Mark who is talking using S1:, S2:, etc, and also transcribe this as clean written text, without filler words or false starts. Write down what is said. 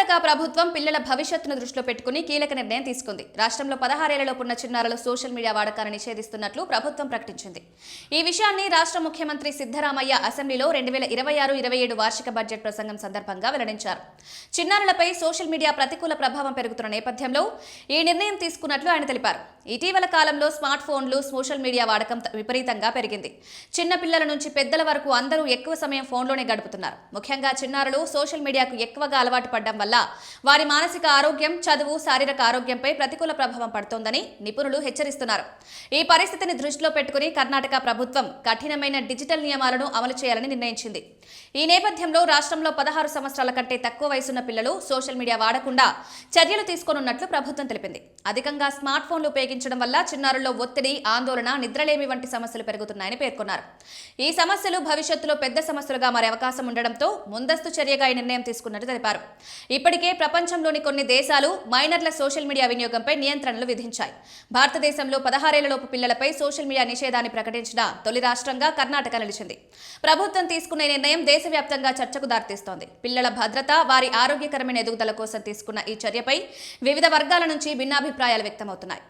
S1: కర్ణాటక ప్రభుత్వం పిల్లల భవిష్యత్తును దృష్టిలో పెట్టుకుని కీలక నిర్ణయం తీసుకుంది. రాష్ట్రంలో 16 ఏళ్లలోపు ఉన్న చిన్నారులు సోషల్ మీడియా వాడకాన్ని నిషేధిస్తున్నట్లు ప్రభుత్వం ప్రకటించింది. ఈ విషయాన్ని రాష్ట్ర ముఖ్యమంత్రి సిద్ధరామయ్య అసెంబ్లీలో 2026-27 వార్షిక బడ్జెట్ ప్రసంగం సందర్భంగా వెల్లడించారు. చిన్నారులపై సోషల్ మీడియా ప్రతికూల ప్రభావం పెరుగుతున్న నేపథ్యంలో ఈ నిర్ణయం తీసుకున్నట్లు ఆయన తెలిపారు. ఇటీవల కాలంలో స్మార్ట్ ఫోన్లు, సోషల్ మీడియా వాడకం విపరీతంగా పెరిగింది. చిన్న పిల్లల నుంచి పెద్దల వరకు అందరూ ఎక్కువ సమయం ఫోన్లోనే గడుపుతున్నారు. ముఖ్యంగా చిన్నారులు సోషల్ మీడియాకు ఎక్కువగా అలవాటు పడడం వల్ల వారి మానసిక ఆరోగ్యం, చదువు, శారీరక ఆరోగ్యంపై ప్రతికూల ప్రభావం పడుతోందని నిపుణులు హెచ్చరిస్తున్నారు. ఈ పరిస్థితిని దృష్టిలో పెట్టుకుని కర్ణాటక ప్రభుత్వం కఠినమైన డిజిటల్ నియమాలను అమలు చేయాలని నిర్ణయించింది. ఈ నేపథ్యంలో రాష్ట్రంలో 16 సంవత్సరాల కంటే తక్కువ వయసున్న పిల్లలు సోషల్ మీడియా వాడకుండా చర్యలు తీసుకోనున్నట్లు ప్రభుత్వం తెలిపింది. అధికంగా స్మార్ట్ ఫోన్లు ఉపయోగించడం వల్ల చిన్నారుల్లో ఒత్తిడి, ఆందోళన, నిద్రలేమి వంటి సమస్యలు పెరుగుతున్నాయని పేర్కొన్నారు. ఈ సమస్యలు భవిష్యత్తులో పెద్ద సమస్యలుగా మారే అవకాశం ఉండడంతో ముందస్తు చర్యగా ఈ నిర్ణయం తీసుకున్నట్టు తెలిపారు. ఇప్పటికే ప్రపంచంలోని కొన్ని దేశాలు మైనర్ల సోషల్ మీడియా వినియోగంపై నియంత్రణలు విధించాయి. భారతదేశంలో 16 ఏళ్లలోపు పిల్లలపై సోషల్ మీడియా నిషేధాన్ని ప్రకటించిన తొలి రాష్ట్రంగా కర్ణాటక నిలిచింది. ప్రభుత్వం తీసుకున్న ఈ నిర్ణయం దేశవ్యాప్తంగా చర్చకు దారితీస్తోంది. పిల్లల భద్రత, వారి ఆరోగ్యకరమైన ఎదుగుదల కోసం తీసుకున్న ఈ చర్యపై వివిధ వర్గాల నుంచి భిన్నాభిప్రాయాలు వ్యక్తమవుతున్నాయి.